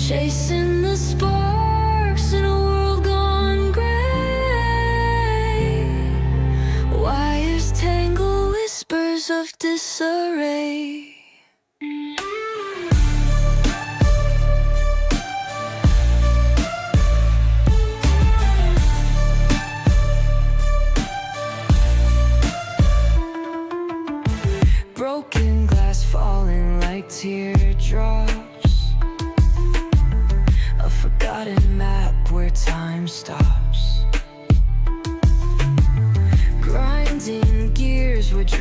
chasing the sparks in a world gone gray. Wires tangle whispers of disarray. Broken glass falling like teardrops, a forgotten map where time stops. Grinding gears, we're dreaming